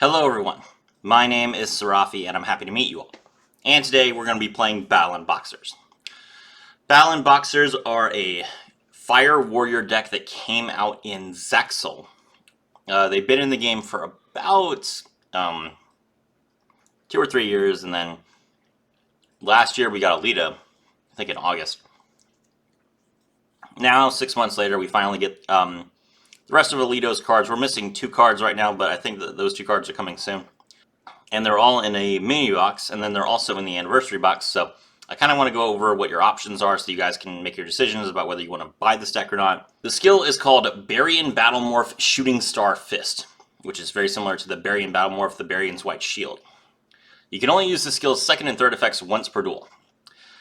Hello everyone, my name is Serafi and I'm happy to meet you all. And today we're going to be playing Battlin Boxers. Battlin Boxers are a Fire Warrior deck that came out in Zexal. They've been in the game for about 2 or 3 years, and then last year we got Alita, I think in August. Now, 6 months later, we finally get the rest of Alito's cards. We're missing 2 cards right now, but I think that those 2 cards are coming soon. And they're all in a mini box, and then they're also in the anniversary box. So I kind of want to go over what your options are so you guys can make your decisions about whether you want to buy this deck or not. The skill is called Baryon Battlemorph Shooting Star Fist, which is very similar to the Baryon Battlemorph, the Baryon's White Shield. You can only use the skill's second and third effects once per duel.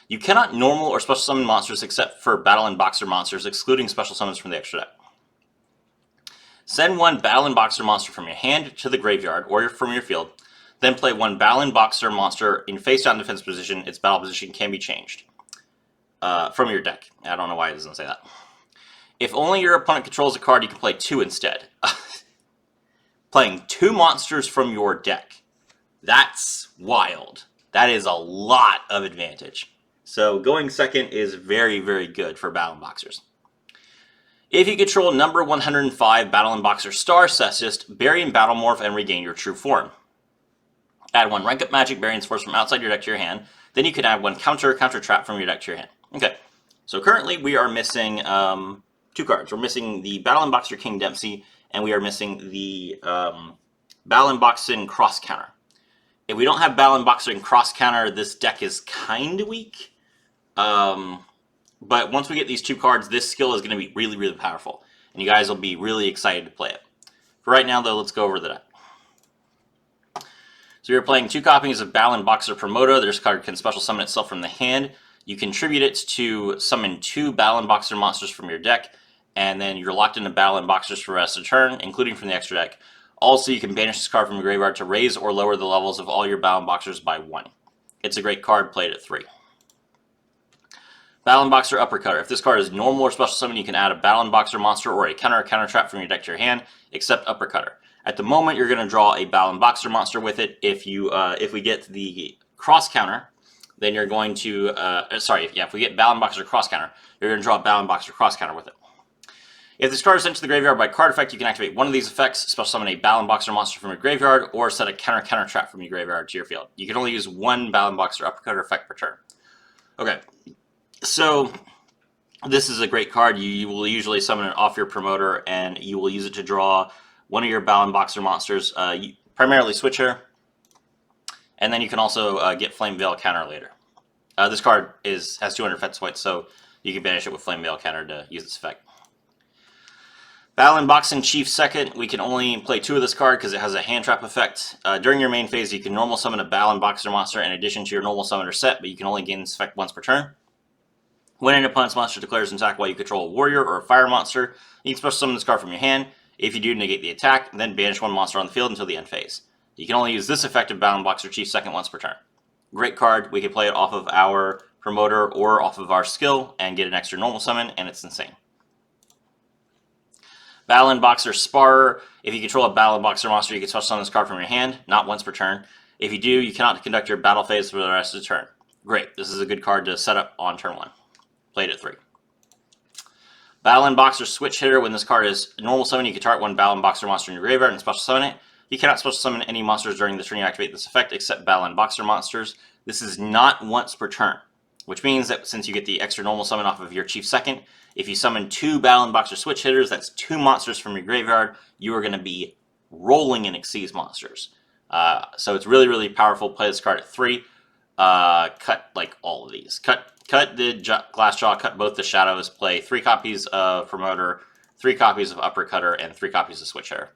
You cannot normal or special summon monsters except for Battlin Boxer monsters, excluding special summons from the extra deck. Send one Battlin Boxer monster from your hand to the graveyard or from your field. Then play one Battlin Boxer monster in face-down defense position. Its battle position can be changed from your deck. I don't know why it doesn't say that. If only your opponent controls a card, you can play 2 instead. Playing 2 monsters from your deck. That's wild. That is a lot of advantage. So going second is very, very good for Battlin Boxers. If you control number 105 Battlin Boxer Star Cessist, Baryon Battlemorph and regain your true form. Add 1 Rank Up Magic Baryon's Force from outside your deck to your hand. Then you can add 1 Counter Trap from your deck to your hand. Okay, so currently we are missing 2 cards. We're missing the Battlin Boxer King Dempsey, and we are missing the Battlin Boxer Cross Counter. If we don't have Battlin Boxer and Cross Counter, this deck is kind of weak. But once we get these 2 cards, this skill is going to be really, really powerful. And you guys will be really excited to play it. For right now, though, let's go over the deck. So you're playing 2 copies of Battlin Boxer Promoter. This card can special summon itself from the hand. You contribute it to summon 2 Battlin Boxer monsters from your deck, and then you're locked into Battlin Boxers for the rest of the turn, including from the extra deck. Also, you can banish this card from your graveyard to raise or lower the levels of all your Battlin Boxers by 1. It's a great card, played at 3. Battlin Boxer Uppercutter. If this card is normal or special summon, you can add a Battlin Boxer monster or a counter trap from your deck to your hand, except Uppercutter. At the moment, you're going to draw a Battlin Boxer monster with it. If we get the cross counter, then you're going to if we get Battlin Boxer cross counter, you're going to draw a Battlin Boxer cross counter with it. If this card is sent to the graveyard by card effect, you can activate one of these effects, special summon a Battlin Boxer monster from your graveyard, or set a counter trap from your graveyard to your field. You can only use 1 Battlin Boxer Uppercutter effect per turn. Okay, so this is a great card. You will usually summon it off your promoter, and you will use it to draw one of your Battlin Boxer monsters, primarily Switcher, and then you can also get Flame Veil Counter later. This card has 200 defense points, so you can banish it with Flame Veil Counter to use this effect. Battlin Boxing Chief second, we can only play 2 of this card because it has a hand trap effect. During your main phase, you can normal summon a Battlin Boxer monster in addition to your normal summoner set, but you can only gain this effect once per turn. When an opponent's monster declares an attack while you control a warrior or a fire monster, you can special summon this card from your hand. If you do, negate the attack, then banish 1 monster on the field until the end phase. You can only use this effect of Battlin Boxer Chief second once per turn. Great card. We can play it off of our promoter or off of our skill and get an extra normal summon, and it's insane. Battlin Boxer Sparer. If you control a Battlin Boxer monster, you can special summon this card from your hand, not once per turn. If you do, you cannot conduct your battle phase for the rest of the turn. Great. This is a good card to set up on turn 1. Played at 3. Battlin Boxer Switch Hitter. When this card is normal summon, you can target 1 Battlin Boxer monster in your graveyard and special summon it. You cannot special summon any monsters during the turn you activate this effect except Battlin Boxer monsters. This is not once per turn, which means that since you get the extra normal summon off of your Chief second, if you summon 2 Battlin Boxer Switch Hitters, that's 2 monsters from your graveyard, you are going to be rolling in Xyz monsters. So it's really, really powerful. Play this card at 3. Cut like all of these. Cut the Glassjaw, cut both the Shadows, play 3 copies of Promoter, 3 copies of Uppercutter, and 3 copies of Switch Hitter.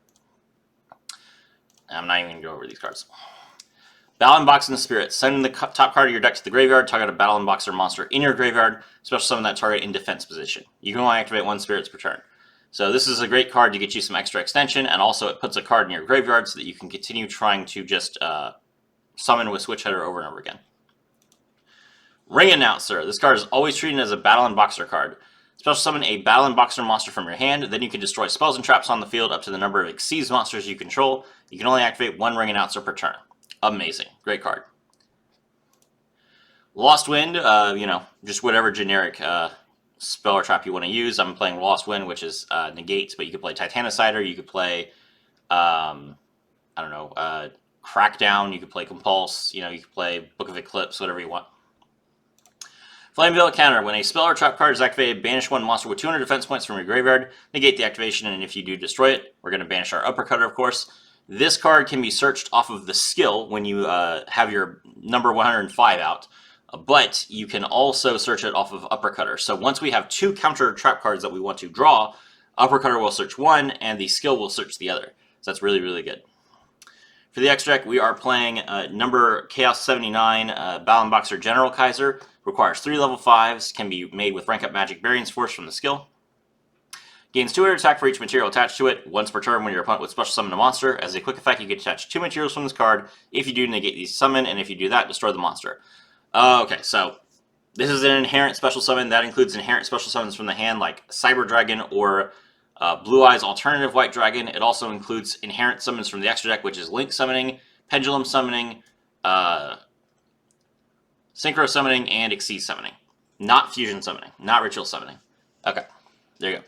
I'm not even going to go over these cards. Battlin Boxer Spirit. Send the top card of your deck to the graveyard, target a Battlin Boxer monster in your graveyard, special summon that target in defense position. You can only activate 1 Spirits per turn. So this is a great card to get you some extra extension, and also it puts a card in your graveyard so that you can continue trying to just summon with Switch Hitter over and over again. Ring Announcer. This card is always treated as a Battlin Boxer card. Special summon a Battlin Boxer monster from your hand. Then you can destroy spells and traps on the field up to the number of Exceeds monsters you control. You can only activate one Ring Announcer per turn. Amazing. Great card. Lost Wind, just whatever generic spell or trap you want to use. I'm playing Lost Wind, which is negates, but you could play Titanicider. You could play, Crackdown. You could play Compulse. You could play Book of Eclipse, whatever you want. Flame Veil counter. When a spell or trap card is activated, banish one monster with 200 defense points from your graveyard. Negate the activation, and if you do destroy it, we're going to banish our Uppercutter, of course. This card can be searched off of the skill when you have your number 105 out, but you can also search it off of Uppercutter. So once we have two counter trap cards that we want to draw, Uppercutter will search one, and the skill will search the other. So that's really, really good. For the X deck, we are playing number Chaos 79, Battlin Boxer General Kaiser. Requires 3 level 5s, can be made with Rank Up Magic Variance Force from the skill. Gains 200 attack for each material attached to it. Once per turn, when your opponent would special summon a monster, as a quick effect, you can attach 2 materials from this card. If you do, negate the summon, and if you do that, destroy the monster. Okay, so this is an inherent special summon. That includes inherent special summons from the hand, like Cyber Dragon or Blue Eyes Alternative White Dragon. It also includes inherent summons from the extra deck, which is Link Summoning, Pendulum Summoning, Synchro Summoning, and Exceed Summoning. Not Fusion Summoning, not Ritual Summoning. Okay, there you go.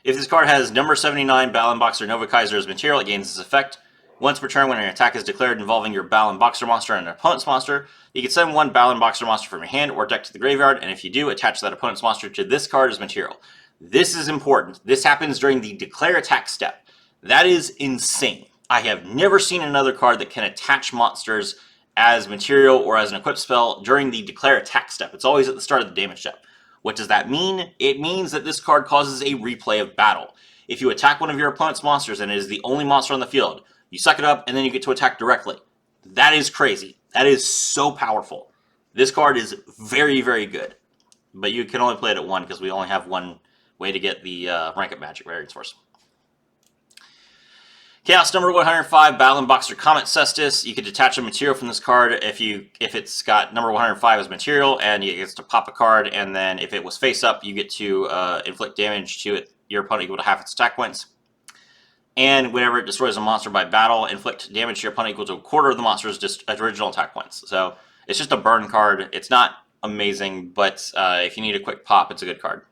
If this card has number 79 Battlin Boxer Nova Kaiser as material, it gains this effect. Once per turn, when an attack is declared involving your Battlin Boxer monster and an opponent's monster, you can send one Battlin Boxer monster from your hand or deck to the graveyard, and if you do, attach that opponent's monster to this card as material. This is important. This happens during the declare attack step. That is insane. I have never seen another card that can attach monsters as material or as an equipped spell during the declare attack step. It's always at the start of the damage step. What does that mean? It means that this card causes a replay of battle. If you attack one of your opponent's monsters and it is the only monster on the field, you suck it up and then you get to attack directly. That is crazy. That is so powerful. This card is very, very good. But you can only play it at 1 because we only have one way to get the Rank Up Magic Variance Force. Chaos number 105, Battlin Boxer Comet Cestus. You can detach a material from this card if it's got number 105 as material, and you get to pop a card, and then if it was face up, you get to inflict damage to it, your opponent equal to half its attack points. And whenever it destroys a monster by battle, inflict damage to your opponent equal to a quarter of the monster's original attack points. So it's just a burn card. It's not amazing, but if you need a quick pop, it's a good card.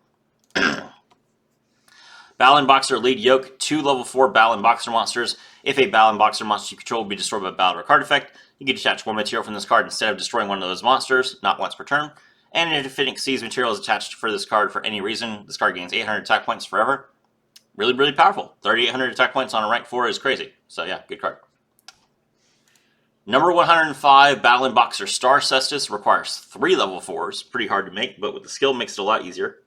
Battlin Boxer Lead Yoke, 2 level 4 Battlin Boxer monsters. If a Battlin Boxer monster you control will be destroyed by battle or card effect, you can detach one material from this card instead of destroying one of those monsters, not once per turn. And if it exceeds material is attached for this card for any reason, this card gains 800 attack points forever. Really, really powerful. 3,800 attack points on a rank 4 is crazy. So yeah, good card. Number 105, Battlin Boxer Star Cestus, requires 3 level 4s. Pretty hard to make, but with the skill makes it a lot easier.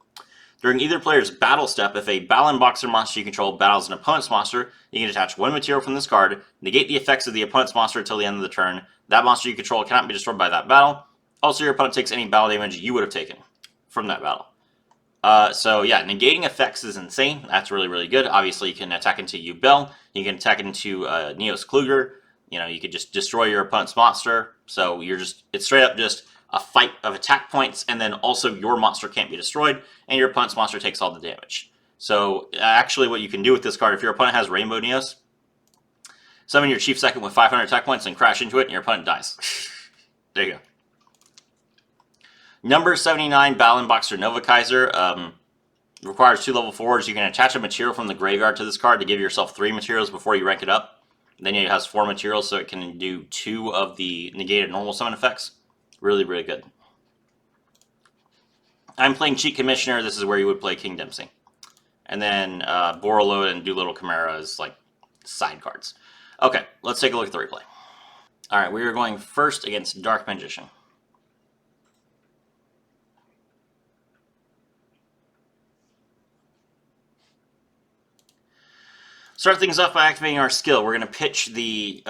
During either player's battle step, if a Battlin Boxer monster you control battles an opponent's monster, you can attach one material from this card, negate the effects of the opponent's monster until the end of the turn. That monster you control cannot be destroyed by that battle. Also, your opponent takes any battle damage you would have taken from that battle. So yeah, negating effects is insane. That's really, really good. Obviously, you can attack into Yubel. You can attack into Neos Kluger. You could just destroy your opponent's monster. So it's straight up just a fight of attack points, and then also your monster can't be destroyed, and your opponent's monster takes all the damage. So actually what you can do with this card, if your opponent has Rainbow Neos, summon your Chief Second with 500 attack points and crash into it, and your opponent dies. There you go. Number 79, Battlin Boxer Nova Kaiser. Requires 2 level 4s. You can attach a material from the graveyard to this card to give yourself 3 materials before you rank it up. Then it has 4 materials, so it can do 2 of the negated normal summon effects. Really, really good. I'm playing Cheat Commissioner. This is where you would play King Dempsey. And then Borreload and Doolittle Chimera is like side cards. Okay, let's take a look at the replay. All right, we are going first against Dark Magician. Start things off by activating our skill. We're going to pitch the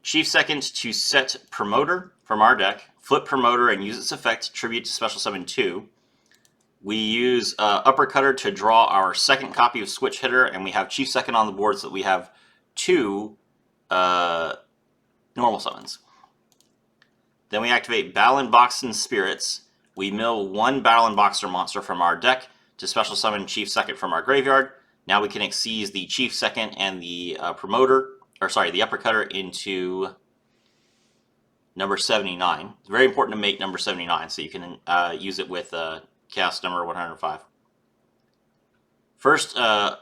Chief Second to set Promoter from our deck, flip Promoter and use its effect, tribute to Special Summon 2. We use Uppercutter to draw our second copy of Switch Hitter, and we have Chief Second on the board so that we have 2 normal summons. Then we activate Battlin Boxer Spirits. We mill one Battlin Boxer monster from our deck to special summon Chief Second from our graveyard. Now we can exceed the Chief Second and the the Uppercutter into number 79. It's very important to make number 79 so you can use it with cast number 105. First,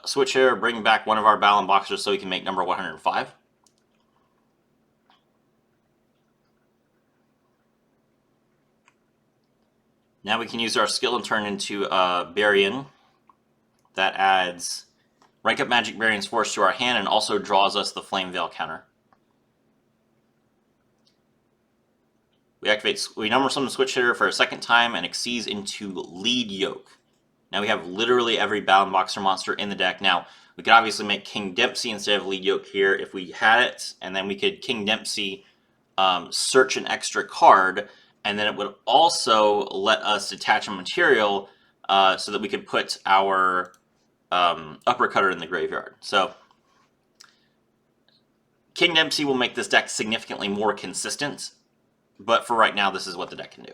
switch here, bring back one of our Battlin Boxers so we can make number 105. Now we can use our skill and turn into Battlin. That adds rank up Magic Battlion's Force to our hand and also draws us the Flame Veil counter. We number summon the switch hitter for a second time and exceeds into Lead Yoke. Now we have literally every Battlin Boxer monster in the deck. Now, we could obviously make King Dempsey instead of Lead Yoke here if we had it, and then we could King Dempsey search an extra card, and then it would also let us detach a material so that we could put our Uppercutter in the graveyard. So, King Dempsey will make this deck significantly more consistent, but for right now, this is what the deck can do.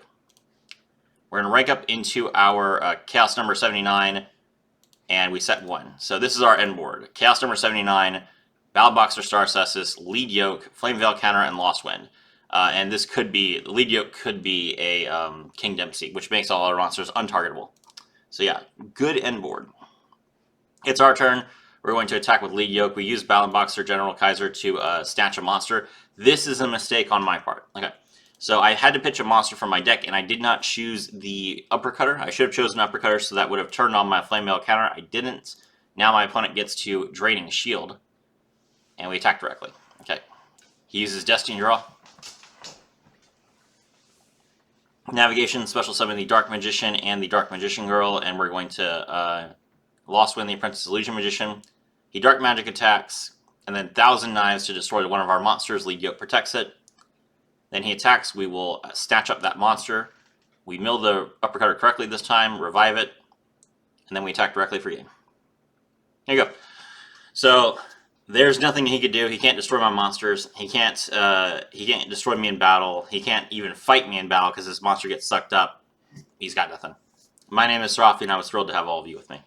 We're going to rank up into our Chaos number 79, and we set 1. So this is our end board. Chaos number 79, Battlin Boxer Star Cessus, Lead Yoke, Flame Veil Counter, and Lost Wind. And this could be, Lead Yoke could be a King Dempsey, which makes all our monsters untargetable. So yeah, good end board. It's our turn. We're going to attack with Lead Yoke. We use Battlin Boxer General Kaiser to snatch a monster. This is a mistake on my part. Okay. So I had to pitch a monster from my deck, and I did not choose the Uppercutter. I should have chosen Uppercutter, so that would have turned on my Flame Veil counter. I didn't. Now my opponent gets to Draining Shield, and we attack directly. Okay. He uses Destiny Draw. Navigation, special summon the Dark Magician and the Dark Magician Girl, and we're going to Lost Wind the Apprentice Illusion Magician. He Dark Magic attacks, and then 1,000 Knives to destroy one of our monsters. Lead Yoke protects it. Then he attacks, we will snatch up that monster. We mill the Uppercutter correctly this time, revive it, and then we attack directly for game. There you go. So there's nothing he could do. He can't destroy my monsters. He can't destroy me in battle. He can't even fight me in battle because his monster gets sucked up. He's got nothing. My name is Serafi, and I was thrilled to have all of you with me.